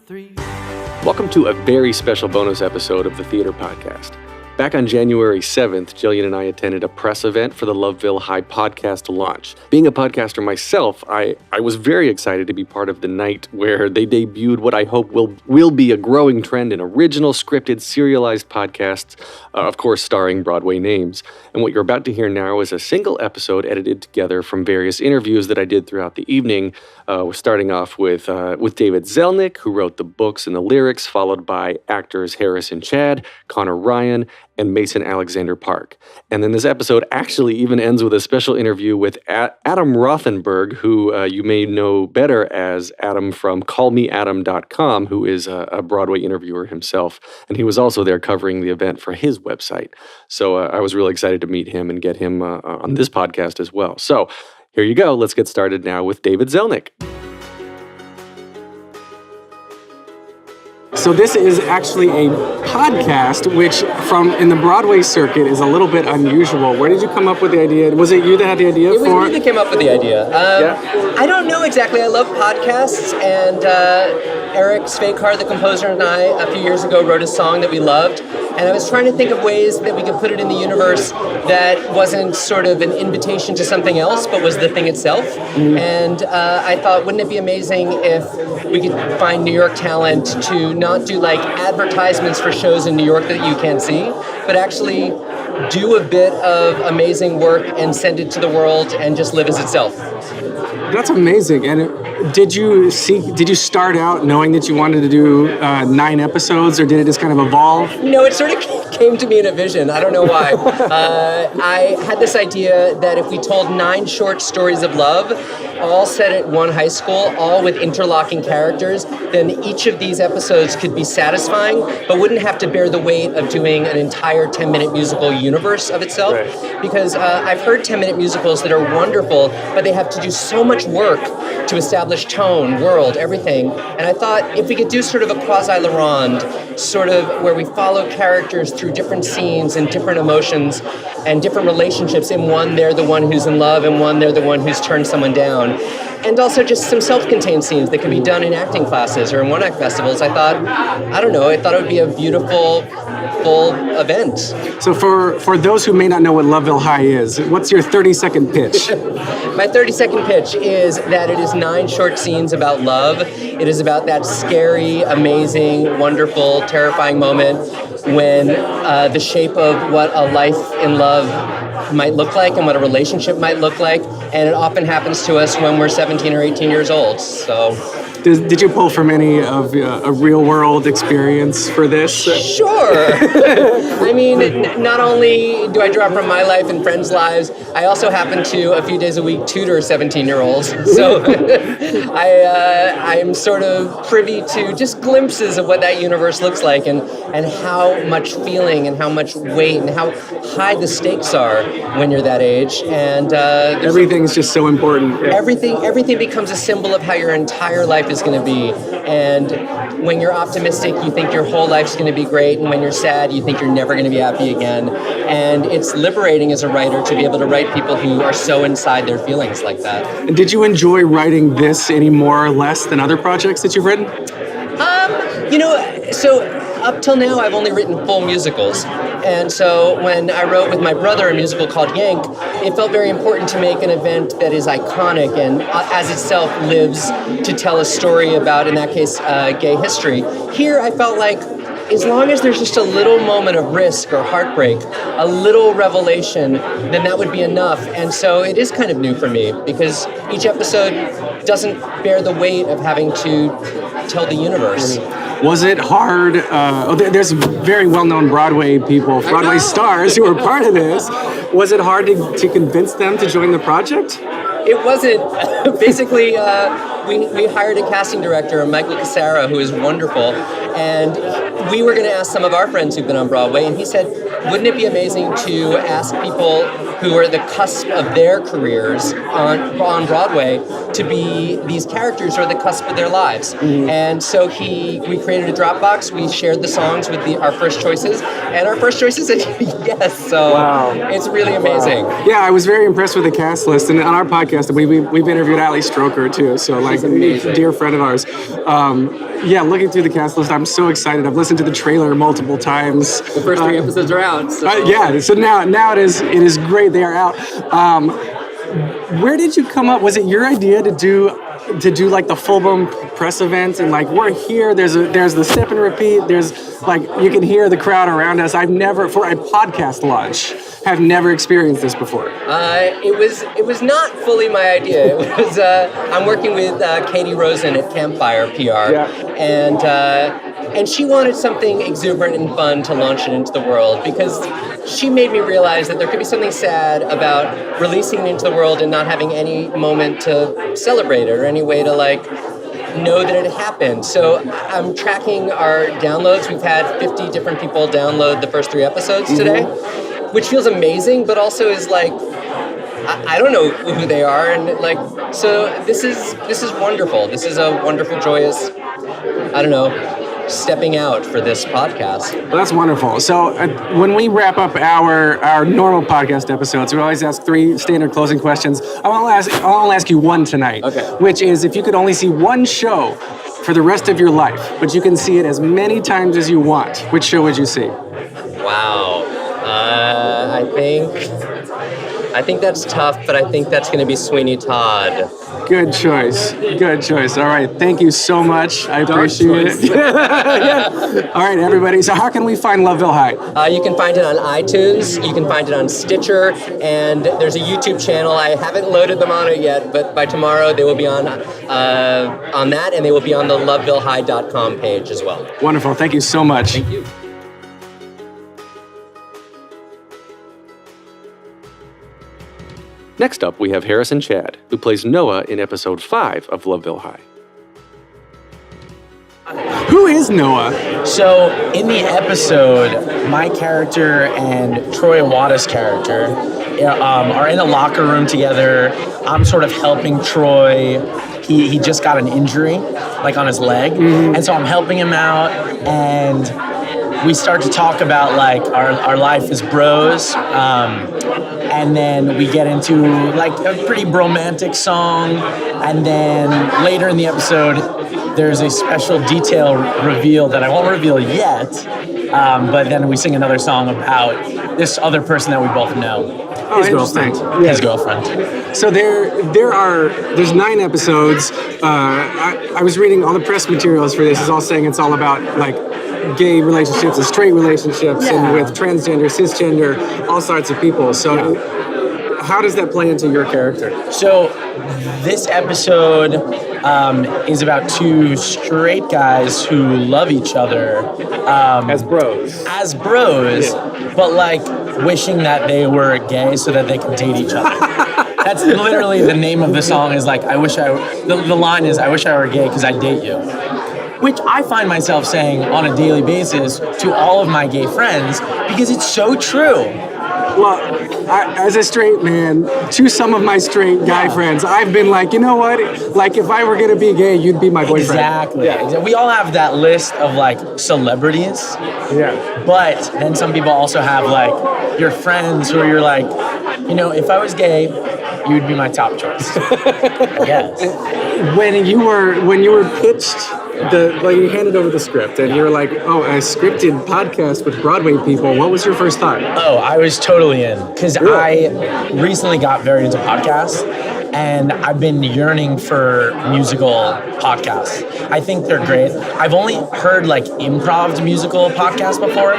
three. Welcome to a very special bonus episode of the Theater Podcast. Back on January 7th, Jillian and I attended a press event for the Loveville High podcast launch. Being a podcaster myself, I was very excited to be part of the night where they debuted what I hope will be a growing trend in original, scripted, serialized podcasts, of course starring Broadway names. And what you're about to hear now is a single episode edited together from various interviews that I did throughout the evening. We're starting off with David Zellnick, who wrote the books and the lyrics, followed by actors Harrison Chad, Connor Ryan, and Mason Alexander Park. And then this episode actually even ends with a special interview with Adam Rothenberg, who you may know better as Adam from callmeadam.com, who is a Broadway interviewer himself. And he was also there covering the event for his website. So I was really excited to meet him and get him on this podcast as well. So here you go. Let's get started now with David Zellnick. So this is actually a podcast, which in the Broadway circuit is a little bit unusual. Where did you come up with the idea? Was it you that had the idea It was me that came up with the idea. I don't know exactly. I love podcasts, and Eric Svekar, the composer, and I, a few years ago, wrote a song that we loved. And I was trying to think of ways that we could put it in the universe that wasn't sort of an invitation to something else, but was the thing itself. Mm-hmm. And I thought, wouldn't it be amazing if we could find New York talent to not do like advertisements for shows in New York that you can't see, but actually do a bit of amazing work and send it to the world and just live as itself. That's amazing. And did you start out knowing that you wanted to do 9 episodes, or did it just kind of evolve? No, it sort of came to me in a vision. I don't know why. I had this idea that if we told 9 short stories of love, all set at one high school, all with interlocking characters, then each of these episodes could be satisfying, but wouldn't have to bear the weight of doing an entire 10-minute musical universe of itself. Right. Because I've heard 10-minute musicals that are wonderful, but they have to do so much work to establish tone, world, everything. And I thought if we could do sort of a quasi-La sort of where we follow characters through different scenes and different emotions and different relationships. In one, they're the one who's in love, and one, they're the one who's turned someone down. And also just some self-contained scenes that can be done in acting classes or in one-act festivals. I thought it would be a beautiful, full event. So for those who may not know what Loveville High is, what's your 30-second pitch? My 30-second pitch is that it is 9 short scenes about love. It is about that scary, amazing, wonderful, terrifying moment when the shape of what a life in love might look like and what a relationship might look like, and it often happens to us when we're 17 or 18 years old. So, did you pull from any of a real-world experience for this? Sure. I mean, not only do I draw from my life and friends' lives, I also happen to, a few days a week, tutor 17-year-olds. So I'm sort of privy to just glimpses of what that universe looks like and how much feeling and how much weight and how high the stakes are when you're that age. And everything's just so important. Yeah. Everything becomes a symbol of how your entire life is going to be. And when you're optimistic, you think your whole life's going to be great. And when you're sad, you think you're never going to be happy again. And it's liberating as a writer to be able to write people who are so inside their feelings like that. And did you enjoy writing this any more or less than other projects that you've written? So up till now, I've only written full musicals. And so when I wrote with my brother a musical called Yank, it felt very important to make an event that is iconic and as itself lives to tell a story about, in that case, gay history. Here, I felt like as long as there's just a little moment of risk or heartbreak, a little revelation, then that would be enough. And so it is kind of new for me because each episode doesn't bear the weight of having to tell the universe. Was it hard? There's very well-known Broadway stars who are part of this. Was it hard to convince them to join the project? It wasn't. Basically, we hired a casting director, Michael Casara, who is wonderful, and we were going to ask some of our friends who've been on Broadway, and he said, wouldn't it be amazing to ask people who are the cusp of their careers on Broadway to be these characters who are the cusp of their lives? And so we created a Dropbox. We shared the songs with our first choices, and our first choices said yes. So it's really amazing. Yeah, I was very impressed with the cast list, and on our podcast, we've interviewed Ali Stroker too. So like a dear friend of ours. Yeah, looking through the cast list, I'm so excited. I've listened to the trailer multiple times. The first 3 episodes are out. So. Yeah, so now it is great. They are out. Where did you come up? Was it your idea to do like the full-blown press event, and like we're here, there's the step and repeat, there's like you can hear the crowd around us. I've never, for a podcast launch, have never experienced this before. It was not fully my idea. It was I'm working with Katie Rosen at Campfire PR, and she wanted something exuberant and fun to launch it into the world, because she made me realize that there could be something sad about releasing it into the world and not having any moment to celebrate it or any way to like know that it happened. So I'm tracking our downloads. We've had 50 different people download the first 3 episodes today, which feels amazing, but also is like, I don't know who they are, and like, so this is wonderful. This is a wonderful, joyous, I don't know, stepping out for this podcast. Well, that's wonderful. So when we wrap up our normal podcast episodes, we always ask 3 standard closing questions. I'll only ask you one tonight, which is if you could only see one show for the rest of your life, but you can see it as many times as you want, which show would you see? Wow. I think that's tough, but I think that's going to be Sweeney Todd. Good choice. All right. Thank you so much. I appreciate it. Yeah. All right, everybody. So how can we find Loveville High? You can find it on iTunes. You can find it on Stitcher. And there's a YouTube channel. I haven't loaded them on it yet, but by tomorrow they will be on that, and they will be on the lovevillehigh.com page as well. Wonderful. Thank you so much. Thank you. Next up, we have Harrison Chad, who plays Noah in episode 5 of Loveville High. Who is Noah? So, in the episode, my character and Troy Awada's character are in a locker room together. I'm sort of helping Troy. He just got an injury, like on his leg, and so I'm helping him out, and we start to talk about like our life as bros. And then we get into like a pretty bromantic song, and then later in the episode there's a special detail reveal that I won't reveal yet, but then we sing another song about this other person that we both know. His girlfriend. Yeah. His girlfriend. So there's 9 episodes. I was reading all the press materials for this. It's all saying it's all about like gay relationships and straight relationships, and with transgender, cisgender, all sorts of people. So how does that play into your character? So this episode is about 2 straight guys who love each other As bros. but like wishing that they were gay so that they could date each other. That's literally the name of the song. Is like, the line is, I wish I were gay because I'd date you. Which I find myself saying on a daily basis to all of my gay friends, because it's so true. Well, as a straight man, to some of my straight guy friends, I've been like, you know what? Like, if I were going to be gay, you'd be my boyfriend. Exactly. We all have that list of, like, celebrities. Yeah. But then some people also have, like, your friends who you're like, you know, if I was gay, you'd be my top choice. Yes. When you were pitched, you handed over the script, and you were like, oh, a scripted podcast with Broadway people, what was your first thought? Oh, I was totally in, because I recently got very into podcasts, and I've been yearning for musical podcasts. I think they're great. I've only heard like improv musical podcasts before,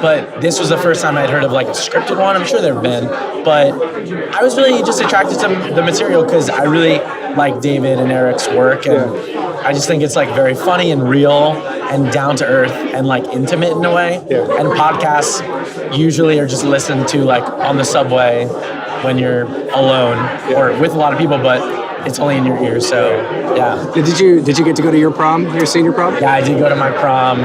but this was the first time I'd heard of like a scripted one. I'm sure there have been, but I was really just attracted to the material because I really like David and Eric's work, and I just think it's like very funny and real and down to earth and like intimate in a way. And podcasts usually are just listened to like on the subway when you're alone or with a lot of people, but it's only in your ears. So yeah. Did you get to go to your prom, your senior prom? Yeah, I did go to my prom.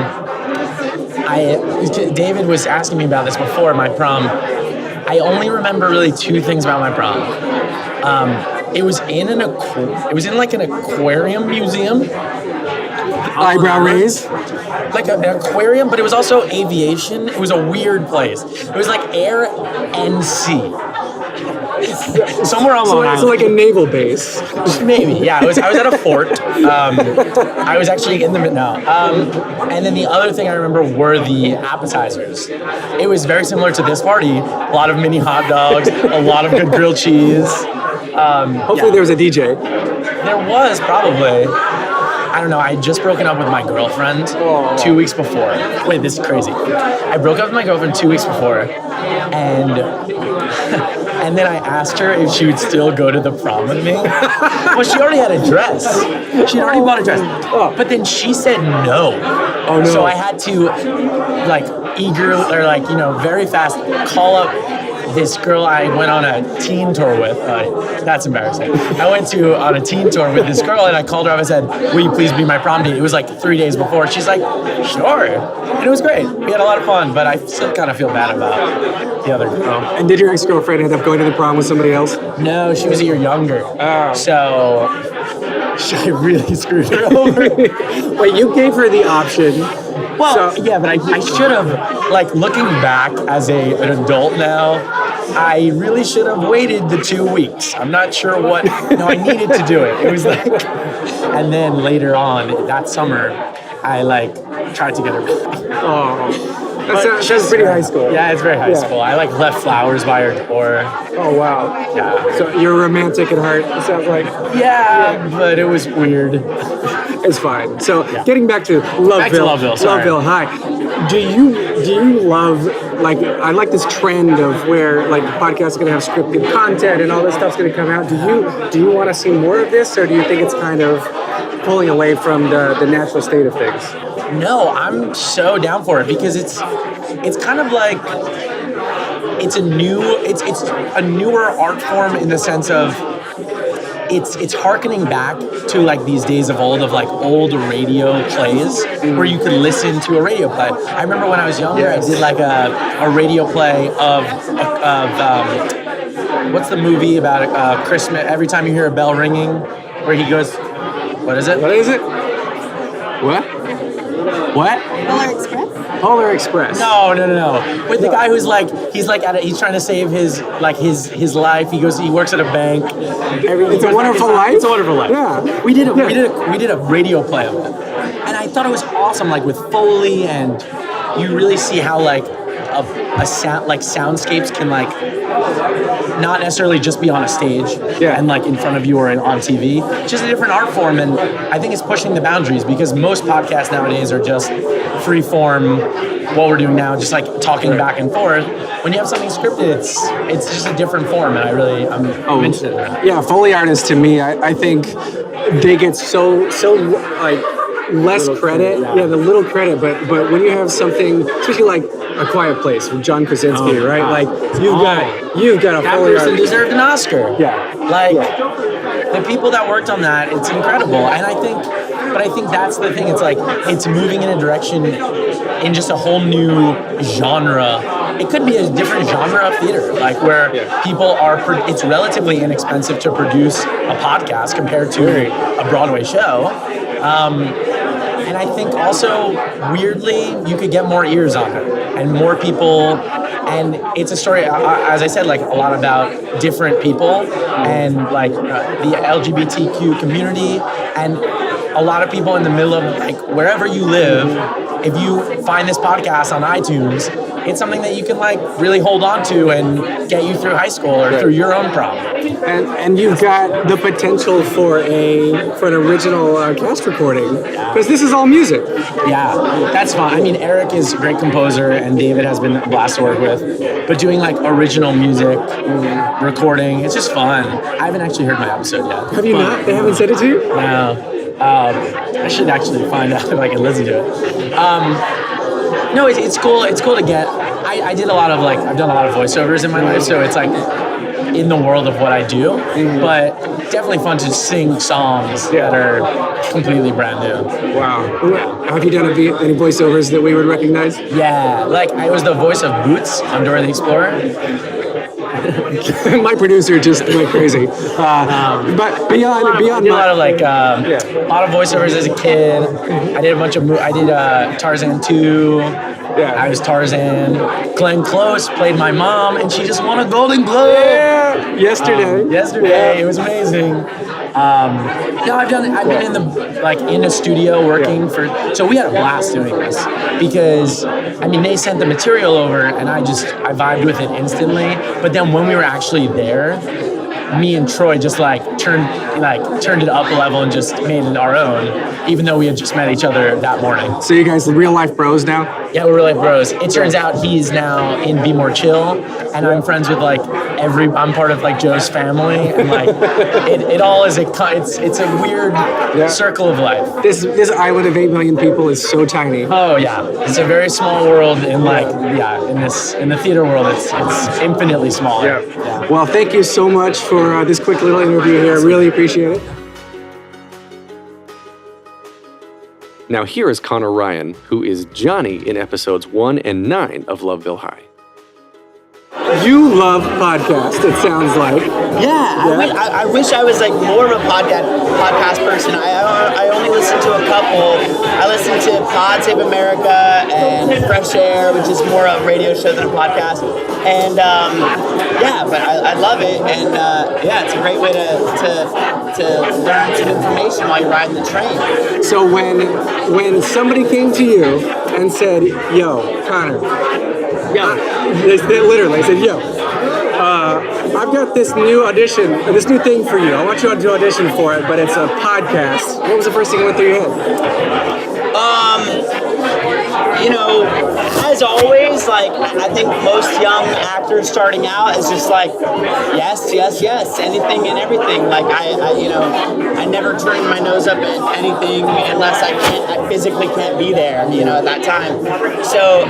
David was asking me about this before my prom. I only remember really two things about my prom. It was in like an aquarium museum. Eyebrow raise. Like an aquarium, but it was also aviation. It was a weird place. It was like air and sea. Somewhere on Long Island. So like a naval base. Maybe, yeah. I was at a fort. I was actually in the and then the other thing I remember were the appetizers. It was very similar to this party. A lot of mini hot dogs, a lot of good grilled cheese. Hopefully there was a DJ. There was probably. I don't know, I had just broken up with my girlfriend 2 weeks before. Wait, this is crazy. I broke up with my girlfriend 2 weeks before, and then I asked her if she would still go to the prom with me. Well, she already had a dress. She'd already bought a dress. But then she said no. Oh, no. So I had to, very fast call up this girl I went on a teen tour with. That's embarrassing. I went on a teen tour with this girl, and I called her up and said, will you please be my prom date? It was like 3 days before. She's like, sure. And it was great. We had a lot of fun, but I still kind of feel bad about the other girl. And did your ex-girlfriend end up going to the prom with somebody else? No, she was a year younger. Oh. So I really screwed her over. Wait, you gave her the option. Well, yeah, but I should have, looking back as an adult now, I really should have waited the 2 weeks. I'm not sure I needed to do it. It was and then later on, that summer, I tried to get her back. Oh, that's pretty high school. Yeah, it's very high school. I left flowers by her door. Oh, wow. Yeah. So you're romantic at heart, it sounds like. Yeah, but it was weird. It's fine. So getting back to Loveville High. Do you love I like this trend of where podcasts are gonna have scripted content and all this stuff's gonna come out. Do you want to see more of this, or do you think it's kind of pulling away from the natural state of things? No, I'm so down for it because it's kind of like it's a newer art form in the sense of it's harkening back to these days of old old radio plays where you could listen to a radio play. I remember when I was younger, I did a radio play of what's the movie about Christmas? Every time you hear a bell ringing, where he goes, what is it? What is it? What? Polar Express. No. With the guy who's he's trying to save his life. He works at a bank. It's a Wonderful Life. It's a Wonderful Life. Yeah. We did a radio play of it, and I thought it was awesome. With Foley, and you really see how a sound soundscapes can not necessarily just be on a stage and in front of you or on TV. It's just a different art form, and I think it's pushing the boundaries because most podcasts nowadays are just free form. What we're doing now, just talking back and forth. When you have something scripted, it's just a different form, and I'm interested in that. Yeah, Foley artists to me, I think they get so less credit. Yeah, the little credit, but when you have something, especially A Quiet Place with John Krasinski, right? You've got a that Foley person artist. deserved an Oscar. Yeah. The people that worked on that, it's incredible, and I think that's the thing. It's moving in a direction in just a whole new genre. It could be a different genre of theater, where people are. It's relatively inexpensive to produce a podcast compared to a Broadway show. And I think also, weirdly, you could get more ears on it and more people. And it's a story, as I said, a lot about different people and the LGBTQ community and a lot of people in the middle of wherever you live. If you find this podcast on iTunes, it's something that you can really hold on to and get you through high school or through your own prom. And you've got the potential for an original cast recording because this is all music. Yeah, that's fun. I mean, Eric is a great composer and David has been a blast to work with. But doing original music, recording, it's just fun. I haven't actually heard my episode yet. Have you not? They haven't said it to you? No. I should actually find out if I can listen to it. No, it's cool. It's cool to get. I did a lot of I've done a lot of voiceovers in my life, so it's in the world of what I do. But definitely fun to sing songs that are completely brand new. Wow. Have you done any voiceovers that we would recognize? Yeah, like I was the voice of Boots on Dora the Explorer. My producer just went crazy. But beyond I did a lot of a lot of voiceovers as a kid. I did a bunch of I did Tarzan 2. Yeah. I was Tarzan. Glenn Close played my mom, and she just won a Golden Globe. Yeah. Yesterday. It was amazing. I've been in the studio working so we had a blast doing this because, they sent the material over and I vibed with it instantly. But then when we were actually there, me and Troy just turned it up a level and just made it our own, even though we had just met each other that morning. So you guys real life bros now? Yeah, we're real life bros. It turns out he's now in Be More Chill, and I'm friends with I'm part of Joe's family, and it all is it's a weird circle of life. This island of 8 million people is so tiny. Oh yeah, it's a very small world, and in the theater world, it's infinitely smaller. Yeah. Well, thank you so much for this quick little interview here. I really appreciate it. Now here is Connor Ryan, who is Johnny in episodes 1 and 9 of Loveville High. You love podcasts, it sounds like. I wish I was more of a podcast person. I only listen to a couple. I listen to Pod Save America and Fresh Air, which is more a radio show than a podcast. And but I love it. And it's a great way to learn some information while you're riding the train. So when somebody came to you and said, "Yo, Connor," they literally said, "Yo, I've got this new thing for you. I want you to audition for it, but it's a podcast." What was the first thing that went through your head? As always, I think most young actors starting out is just yes, anything and everything. I never turn my nose up at anything unless I physically can't be there, at that time. So,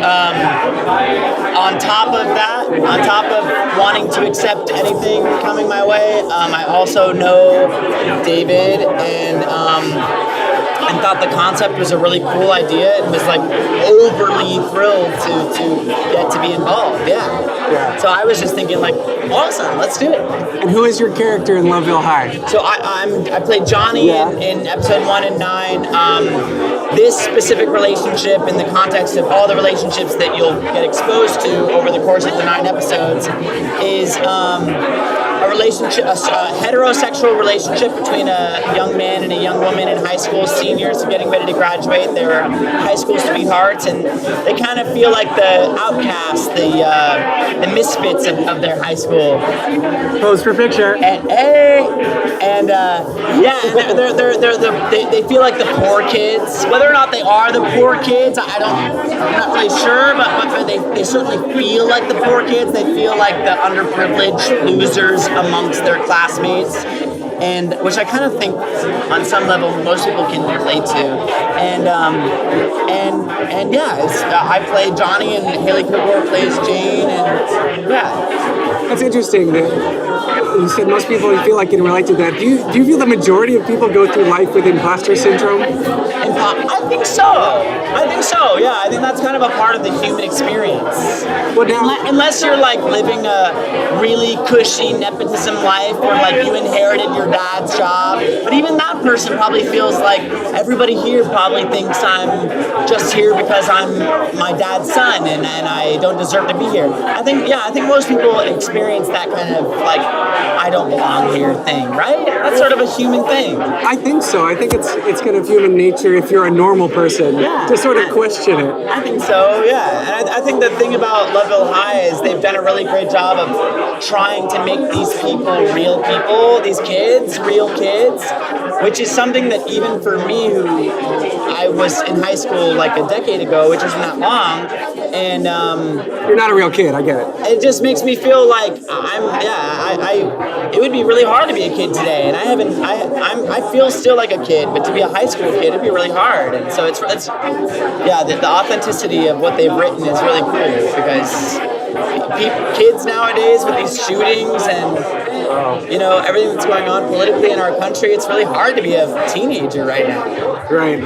on top of wanting to accept anything coming my way, I also know David and thought the concept was a really cool idea and was overly thrilled to get to be involved. Yeah. So I was just thinking awesome, let's do it. And who is your character in Loveville High? So I played Johnny in episode 1 and 9. This specific relationship, in the context of all the relationships that you'll get exposed to over the course of the 9 episodes, is a relationship, a heterosexual relationship between a young man and a young woman in high school, seniors getting ready to graduate. They're high school sweethearts, and they kind of feel like the outcasts, the misfits of their high school. Pose for picture. They feel like the poor kids. Whether or not they are the poor kids, I'm not really sure, but they certainly feel like the poor kids. They feel like the underprivileged losers amongst their classmates, and which I kind of think on some level most people can relate to. I play Johnny and Haley Kilgore plays Jane, and That's interesting that you said most people feel like can relate to that. Do you feel the majority of people go through life with imposter syndrome? I think so. Yeah, I think that's kind of a part of the human experience. Unless you're living a really cushy nepotism life where you inherited your dad's job. But even that person probably feels like everybody here probably thinks I'm just here because I'm my dad's son and I don't deserve to be here. I think most people experience that kind of I don't belong here thing, right? That's sort of a human thing. I think so. I think it's kind of human nature if you're a normal person to sort of question it. I think so, yeah. And I think the thing about Loveville High is they've done a really great job of trying to make these people real people, these kids, real kids, which is something that even for me, who I was in high school a decade ago, which isn't that long, and you're not a real kid, I get it. It just makes me feel like it would be really hard to be a kid today, and I feel still like a kid, but to be a high school kid, it'd be really hard. And so the authenticity of what they've written is really cool because kids nowadays with these shootings and you know, everything that's going on politically in our country, it's really hard to be a teenager right now. Right.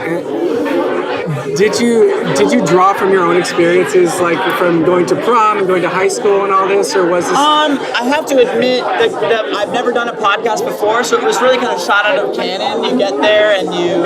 Did you draw from your own experiences, like from going to prom and going to high school and all this, or was this? I have to admit that I've never done a podcast before, so it was really kind of shot out of cannon. You get there and you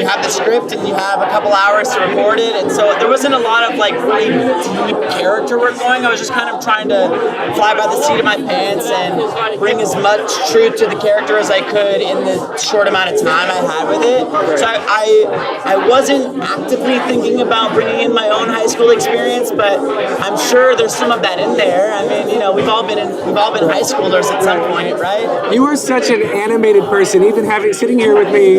have the script and you have a couple hours to record it, and so there wasn't a lot of like really deep character work going. I was just kind of trying to fly by the seat of my pants and bring as much truth to the character as I could in the short amount of time I had with it. So I wasn't actively thinking about bringing in my own high school experience, but I'm sure there's some of that in there. I mean, you know, we've all been high schoolers at some point, right? You are such an animated person. Even standing here with me,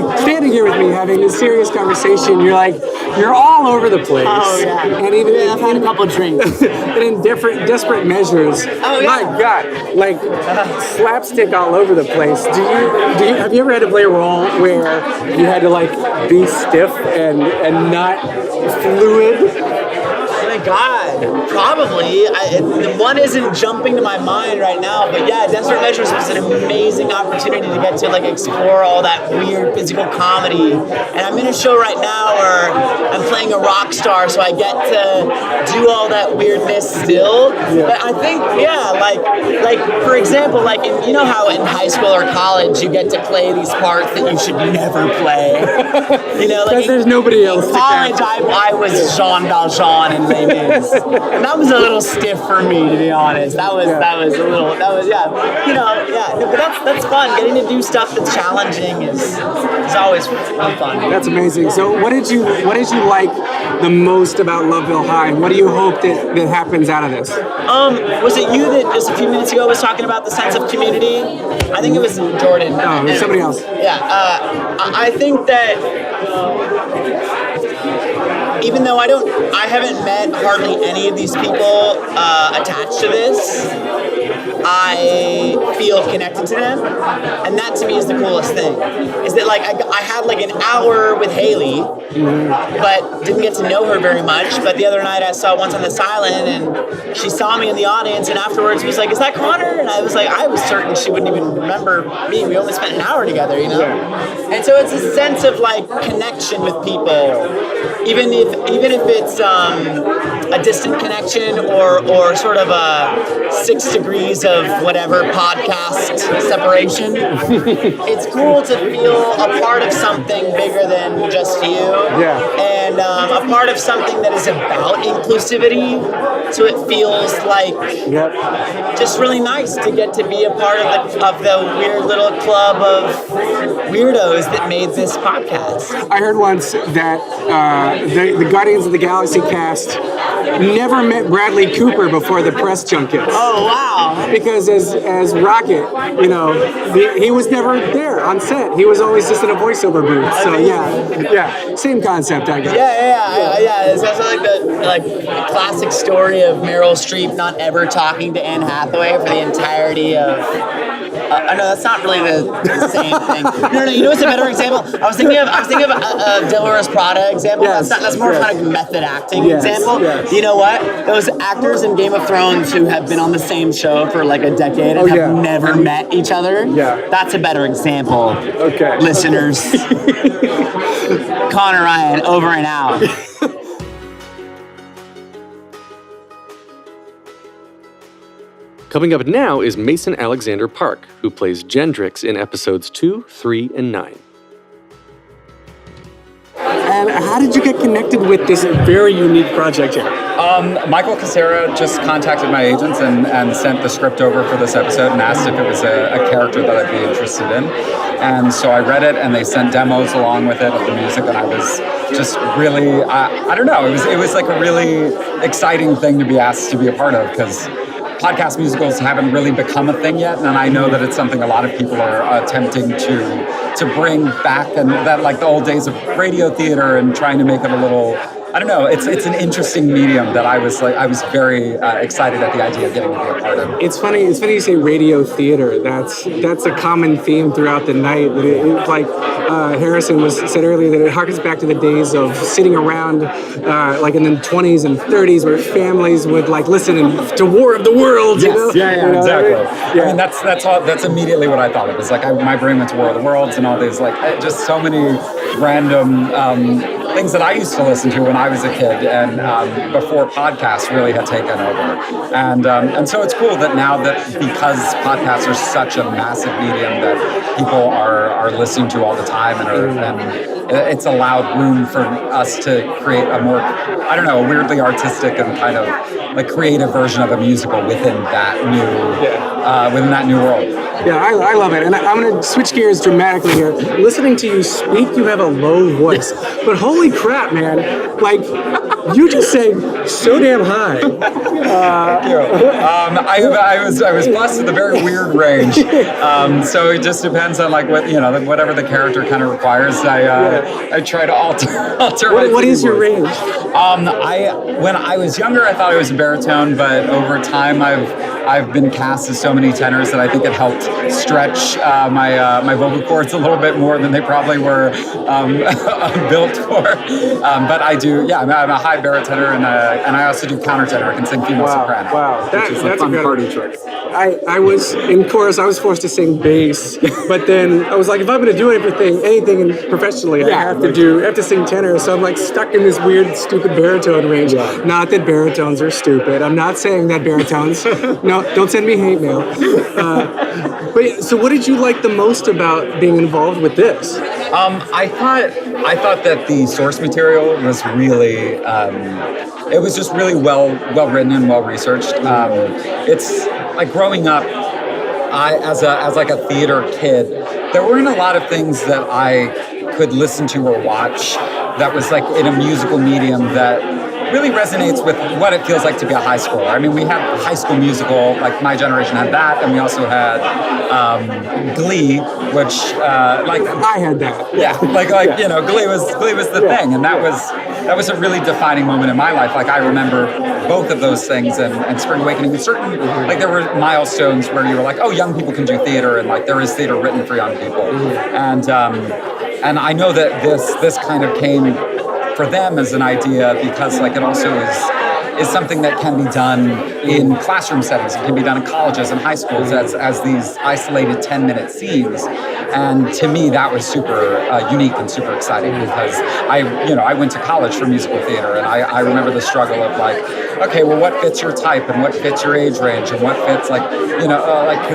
having this serious conversation, you're all over the place. Oh yeah. And even I've had a couple drinks. and in disparate measures. Oh yeah. My God, like slapstick all over the place. Have you ever had to play a role where you had to like be stiff and not fluid? Oh my God, probably. The one isn't jumping to my mind right now, but yeah, Desperate Measures was an amazing opportunity to get to like explore all that weird physical comedy. And I'm in a show right now where I'm playing a rock star, so I get to do all that weirdness still. Yeah. But I think, yeah, like for example, like you know how in high school or college you get to play these parts that you should never play. You know, like there's nobody else. In college, I was Jean Valjean in Les Mis, and that was a little stiff for me, to be honest. That was yeah. You know, yeah. But that's fun. Getting to do stuff that's challenging is always fun. That's amazing. So, what did you like the most about Loveville High? What do you hope that happens out of this? Was it you that just a few minutes ago was talking about the sense of community? I think it was Jordan. No, it was somebody else. Yeah, I think that even though I haven't met hardly any of these people attached to this, I feel connected to them, and that to me is the coolest thing. Is that like I had like an hour with Haley, but didn't get to know her very much. But the other night I saw Once on the Island, and she saw me in the audience, and afterwards was like, "Is that Connor?" And I was like, I was certain she wouldn't even remember me. We only spent an hour together, you know. Yeah. And so it's a sense of like connection with people, even if it's a distant connection or sort of a 6 degrees of whatever podcast separation. It's cool to feel a part of something bigger than just you. Yeah. And a part of something that is about inclusivity. So it feels like just really nice to get to be a part of the weird little club of weirdos that made this podcast. I heard once that the Guardians of the Galaxy cast never met Bradley Cooper before the press junkets. Oh, wow. Because as Rocket, you know, he was never there on set. He was always just in a voiceover booth. So yeah, same concept, I guess. Yeah. It's also like the classic story of Meryl Streep not ever talking to Anne Hathaway for the entirety of. No, that's not really the same thing. No. You know what's a better example? I was thinking of Dolores Prada example. Yes, that's more kind of method acting example. Yes. You know what? Those actors in Game of Thrones who have been on the same show for like a decade and have never met each other. Yeah. That's a better example. Okay. Listeners. Connor Ryan, over and out. Coming up now is Mason Alexander Park, who plays Gendrix in episodes 2, 3, and 9. And how did you get connected with this very unique project here? Michael Casera just contacted my agents and sent the script over for this episode and asked if it was a character that I'd be interested in. And so I read it, and they sent demos along with it of the music, and I was just really, I don't know, it was like a really exciting thing to be asked to be a part of, because podcast musicals haven't really become a thing yet, and I know that it's something a lot of people are attempting to bring back, and that like the old days of radio theater and trying to make it a little I don't know. It's an interesting medium that I was very excited at the idea of getting to be a part of. It's funny you say radio theater. That's a common theme throughout the night. That it's like Harrison said earlier, that it harkens back to the days of sitting around like in the 20s and 30s where families would like listen to War of the Worlds. Yes. You know? Yeah, exactly. Yeah. I mean, that's immediately what I thought of. It's like my brain went to War of the Worlds and all these like just so many random things that I used to listen to when I was a kid and before podcasts really had taken over. And so it's cool that now that because podcasts are such a massive medium that people are listening to all the time and it's allowed room for us to create a more, I don't know, a weirdly artistic and kind of like creative version of a musical within that new world. Yeah, I love it. And I'm going to switch gears dramatically here. Listening to you speak, you have a low voice. But holy crap, man. Like, you just sang so damn high. Thank you. I was blessed with a very weird range. So it just depends on like whatever the character kind of requires. I try to alter. What is your range? When I was younger, I thought I was a baritone, but over time I've been cast as so many tenors that I think it helped stretch my vocal cords a little bit more than they probably were built for. But I do, I'm a high baritone and I also do countertenor. I can sing female soprano. Wow, which is a fun party trick. I was in chorus. I was forced to sing bass, but then I was like, if I'm going to do anything professionally, I have to sing tenor. So I'm like stuck in this weird, stupid baritone range. Yeah. Not that baritones are stupid. I'm not saying that baritones. No, don't send me hate mail. But so, what did you like the most about being involved with this? I thought that the source material was really. It was just really well written and well researched. It's like growing up, as a theater kid, there weren't a lot of things that I could listen to or watch that was like in a musical medium that really resonates with what it feels like to be a high schooler. I mean, we had High School Musical, like my generation had that, and we also had Glee, which I had that. Yeah, Glee was the thing, and that was a really defining moment in my life. Like I remember both of those things and Spring Awakening. And certain like there were milestones where you were like, oh, young people can do theater, and like there is theater written for young people, and I know that this kind of came for them as an idea because like it also is something that can be done in classroom settings. It can be done in colleges and high schools as these isolated 10-minute scenes. And to me, that was super unique and super exciting because I went to college for musical theater, and I remember the struggle of like, okay, well, what fits your type and what fits your age range and what fits like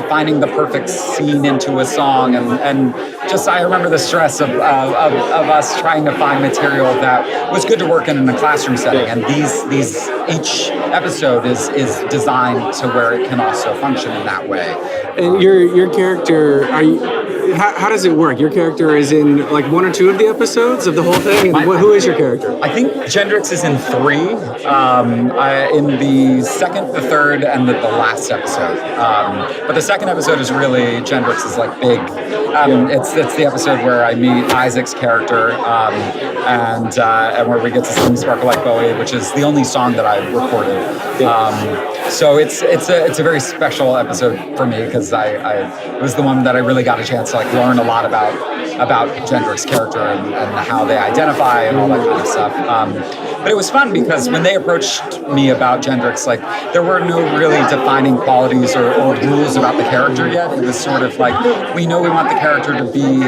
finding the perfect scene into a song and just I remember the stress of us trying to find material that was good to work in a classroom setting, and these each episode is designed to where it can also function in that way. And your character, how does it work? Your character is in like one or two of the episodes of the whole thing, and who is your character? I think Gendrix is in 3, in the second, the third, and the last episode. But the second episode is really Gendrix is like big. It's the episode where I meet Isaac's character, and where we get to sing "Sparkle Like Bowie," which is the only song that I've recorded. So it's a very special episode for me because it was the one that I really got a chance to like learn a lot about Gendrix's character and how they identify and all that kind of stuff. But it was fun because when they approached me about Gendrix, like there were no really defining qualities or rules about the character yet. It was sort of like we know we want the character to be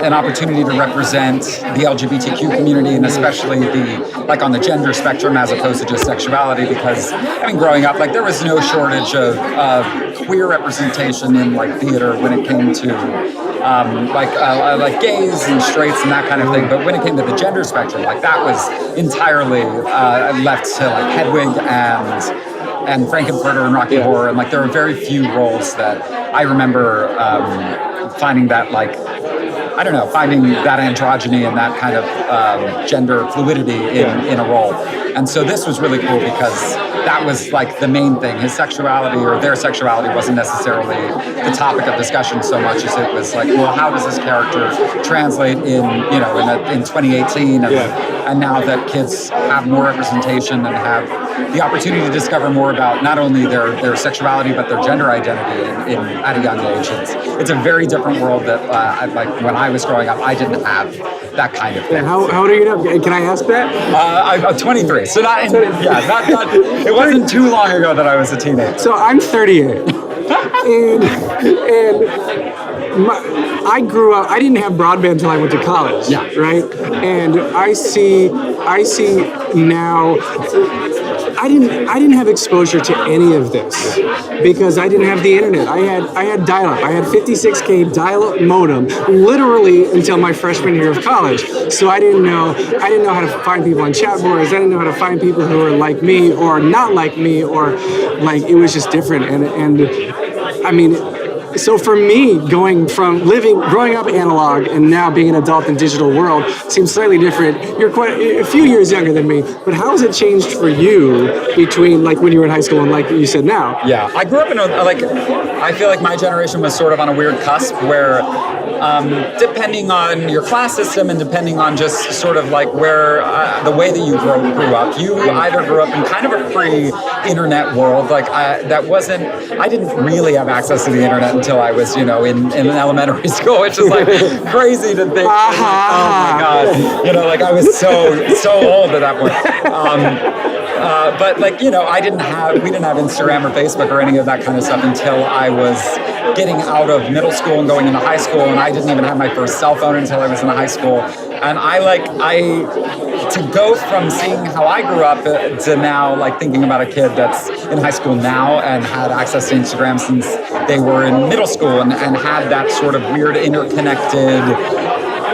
an opportunity to represent the LGBTQ community and especially the on the gender spectrum as opposed to just sexuality, because I mean growing up like there was no shortage of queer representation in like theater when it came to like gays and straights and that kind of thing, but when it came to the gender spectrum, like that was entirely left to like Hedwig and Frankenfurter and Rocky Horror, and like there were very few roles that I remember finding that finding that androgyny and that kind of gender fluidity in a role. And so this was really cool because that was like the main thing. His sexuality or their sexuality wasn't necessarily the topic of discussion so much as it was like, well, how does this character translate in 2018 and now that kids have more representation and have the opportunity to discover more about not only their sexuality but their gender identity at a young age. It's a very different world that like when I was growing up, I didn't have that kind of thing. How old are you now? Can I ask that? I'm 23, so not it wasn't too long ago that I was a teenager. So I'm 38, and I grew up. I didn't have broadband until I went to college. Yeah. Right. And I see now. I didn't have exposure to any of this because I didn't have the internet. I had dial-up. I had 56K dial-up modem literally until my freshman year of college. So I didn't know how to find people on chat boards. I didn't know how to find people who were like me or not like me, or like it was just different. And I mean, so for me, growing up analog and now being an adult in digital world seems slightly different. You're quite a few years younger than me, but how has it changed for you between like when you were in high school and like you said now? Yeah, I grew up in I feel like my generation was sort of on a weird cusp where depending on your class system and depending on just sort of like where the way that you grew up, you either grew up in kind of a pre-internet world, like I didn't really have access to the internet until I was, in elementary school, which is like crazy to think. Oh my God, like I was so old at that point. But like, we didn't have Instagram or Facebook or any of that kind of stuff until I was getting out of middle school and going into high school, and I didn't even have my first cell phone until I was in high school. And to go from seeing how I grew up to now like thinking about a kid that's in high school now and had access to Instagram since they were in middle school and had that sort of weird interconnected,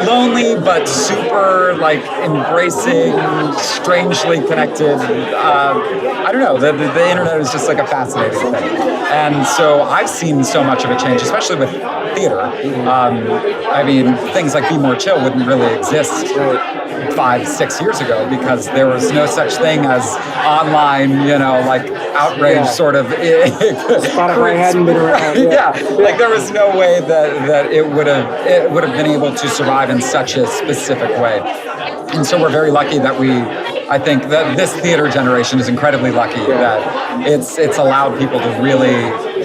lonely but super like embracing, strangely connected. I don't know. The internet is just like a fascinating thing, and so I've seen so much of a change, especially with theater. I mean, things like Be More Chill wouldn't really exist 5-6 years ago because there was no such thing as online, like outrage sort of. Spotify hadn't been around. Yeah, like there was no way that it would have been able to survive in such a specific way. And so we're very lucky that I think that this theater generation is incredibly lucky that it's allowed people to really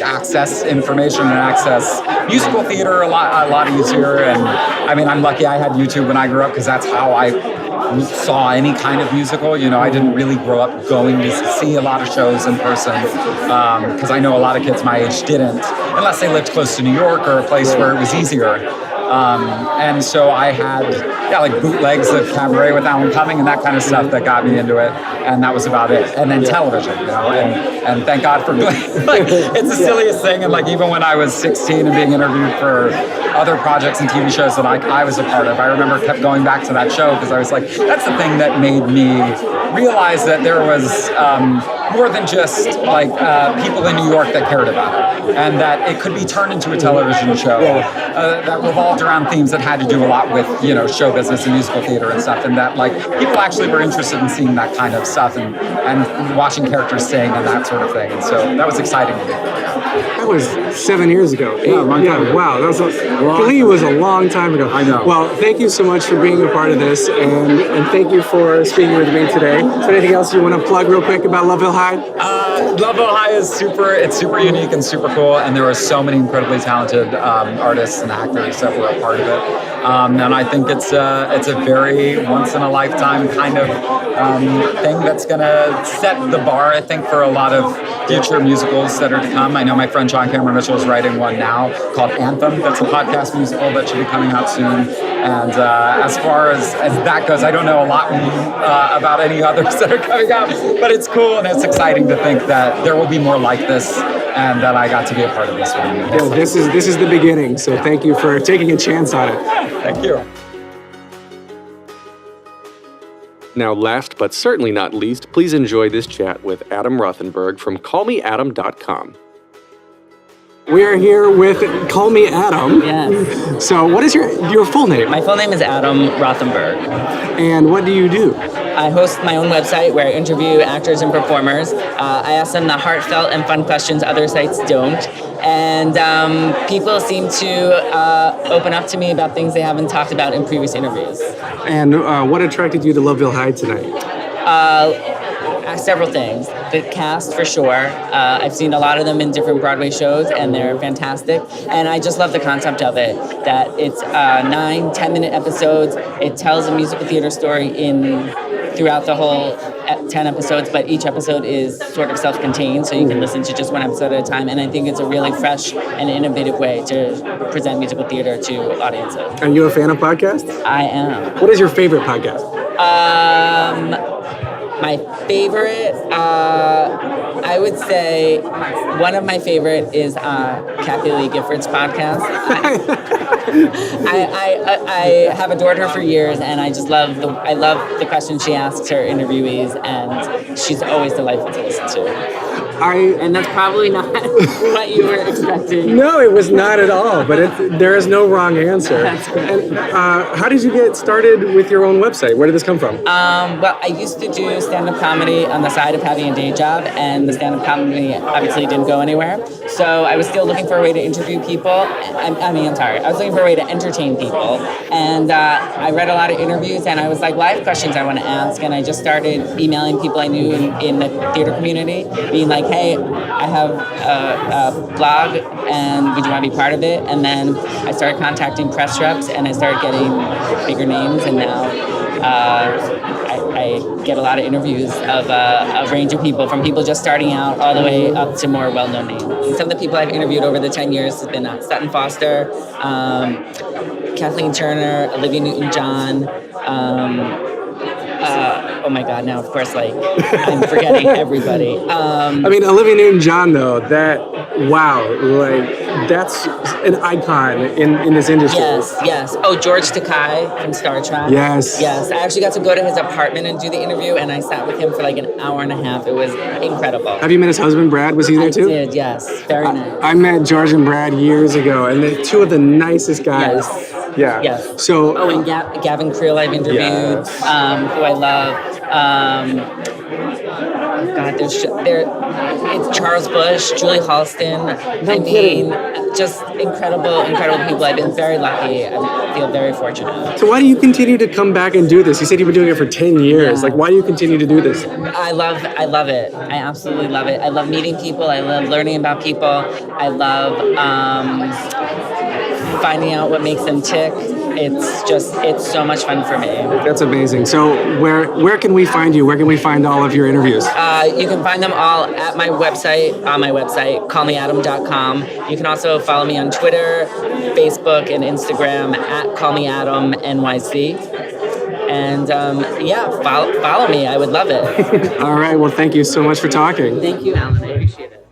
access information and access musical theater a lot easier. And I mean, I'm lucky I had YouTube when I grew up because that's how I saw any kind of musical. I didn't really grow up going to see a lot of shows in person because I know a lot of kids my age didn't, unless they lived close to New York or a place where it was easier. And so I had like bootlegs of Cabaret with Alan Cumming and that kind of stuff that got me into it, and that was about it. And then television, and thank God for it's the silliest thing. And like even when I was 16 and being interviewed for other projects and TV shows that I was a part of, I remember kept going back to that show because I was like, that's the thing that made me realize that there was more than just like people in New York that cared about it, and that it could be turned into a television show that revolved around themes that had to do a lot with show business and musical theater and stuff, and that like people actually were interested in seeing that kind of stuff and watching characters sing and that sort of thing, and so that was exciting to me. That was 7 years ago. Wow, that was Glee was a long time ago. I know. Well, thank you so much for being a part of this, and thank you for speaking with me today. Is there anything else you want to plug real quick about Loveville High? Loveville High is super unique and super cool, and there are so many incredibly talented artists and actors that were a part of it. And I think it's a very once in a lifetime kind of thing that's gonna set the bar, I think, for a lot of future musicals that are to come. I know my friend John Cameron Mitchell is writing one now called Anthem. That's a podcast musical that should be coming out soon. And as far as that goes, I don't know a lot about any others that are coming out, but it's cool and it's exciting to think that there will be more like this and that I got to be a part of this one. Yeah, this is the beginning, so thank you for taking a chance on it. Thank you. Now, last but certainly not least, please enjoy this chat with Adam Rothenberg from callmeadam.com. We are here with Call Me Adam. Yes. So what is your full name? My full name is Adam Rothenberg. And what do you do? I host my own website where I interview actors and performers. I ask them the heartfelt and fun questions other sites don't. And people seem to open up to me about things they haven't talked about in previous interviews. And what attracted you to Loveville High tonight? Several things. The cast, for sure. I've seen a lot of them in different Broadway shows, and they're fantastic. And I just love the concept of it, that it's 9, 10-minute episodes. It tells a musical theater story throughout the whole 10 episodes, but each episode is sort of self-contained, so you can listen to just one episode at a time. And I think it's a really fresh and innovative way to present musical theater to audiences. Are you a fan of podcasts? I am. What is your favorite podcast? My favorite, I would say one of my favorite is Kathy Lee Gifford's podcast. I have adored her for years, and I just love the questions she asks her interviewees, and she's always delightful to listen to. And that's probably not what you were expecting. No, it was not at all, but there is no wrong answer. That's great. And how did you get started with your own website? Where did this come from? Well, I used to do stand-up comedy on the side of having a day job, and the stand-up comedy obviously didn't go anywhere. So I was still looking for a way to interview people. I was looking for a way to entertain people. And I read a lot of interviews, and I was like, well, I have questions I want to ask. And I just started emailing people I knew in the theater community, being like, hey, I have a blog, and would you want to be part of it? And then I started contacting press reps, and I started getting bigger names, and now I get a lot of interviews of a range of people, from people just starting out all the way up to more well-known names. And some of the people I've interviewed over the 10 years have been Sutton Foster, Kathleen Turner, Olivia Newton-John, oh my God, now of course, I'm forgetting everybody. Olivia Newton-John, though, that's an icon in this industry. Yes. Oh, George Takei from Star Trek. Yes. I actually got to go to his apartment and do the interview, and I sat with him for an hour and a half. It was incredible. Have you met his husband, Brad? Was he there too? I did, yes. Very nice. I met George and Brad years ago, and they're two of the nicest guys. Yes. Yeah. Yes. So. Oh, and Gavin Creel I've interviewed, who I love. It's Charles Bush, Julie Halston. Just incredible people. I've been very lucky. I feel very fortunate. So why do you continue to come back and do this? You said you've been doing it for 10 years. Yeah. Why do you continue to do this? I love it. I absolutely love it. I love meeting people. I love learning about people. I love finding out what makes them tick. It's so much fun for me. That's amazing. So where can we find you? Where can we find all of your interviews? You can find them all at on my website, callmeadam.com. You can also follow me on Twitter, Facebook, and Instagram at callmeadamnyc. And follow me. I would love it. All right. Well, thank you so much for talking. Thank you, Alan. I appreciate it.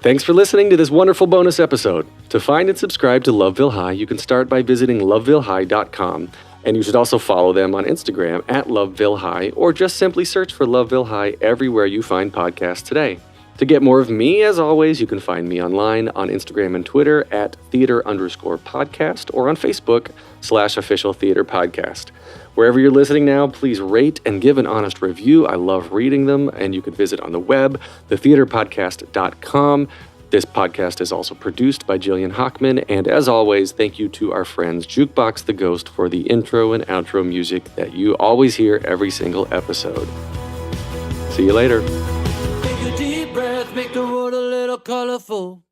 Thanks for listening to this wonderful bonus episode. To find and subscribe to Loveville High, you can start by visiting lovevillehigh.com. And you should also follow them on Instagram at Loveville High, or just simply search for Loveville High everywhere you find podcasts today. To get more of me, as always, you can find me online on Instagram and Twitter at theater_podcast, or on Facebook /official theater podcast. Wherever you're listening now, please rate and give an honest review. I love reading them, and you can visit on the web, thetheaterpodcast.com. This podcast is also produced by Jillian Hockman, and as always, thank you to our friends Jukebox the Ghost for the intro and outro music that you always hear every single episode. See you later. Take a deep breath, make the world a little colorful.